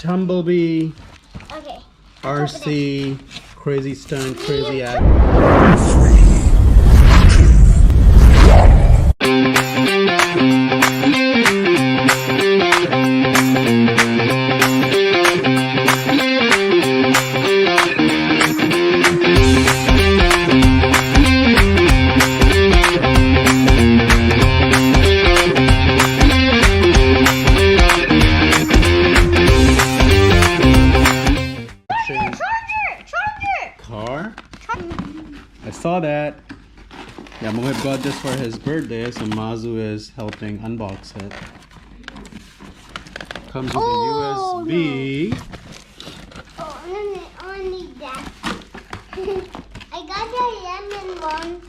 TumbleBee, Okay. RC, crazy stunt, crazy act. Car? I saw that. Yeah, Mohib got this for his birthday, so Mazu is helping unbox it. Comes with a USB. No. Oh, I need that. I got the lemon one.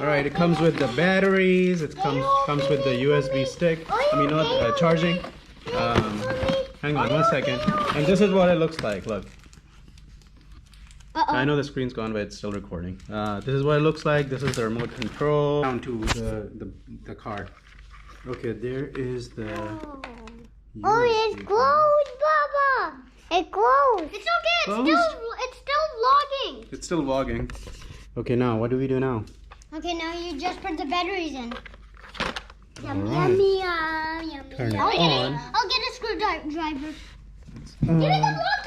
Alright, it comes with the batteries, it comes with the USB stick. I mean, not charging. Hang on 1 second. And this is what it looks like, look. I know the screen's gone, but it's still recording. This is what it looks like. This is the remote control. Down to the car. Okay, there is the... Oh, it's closed, Baba! It closed. It's okay, it's still vlogging. It's still vlogging. Okay, now, what do we do now? Okay, now you just put the batteries in. Yum, Alright. yummy, yum, yummy. Turn it I'll on. get a screwdriver. Give me the block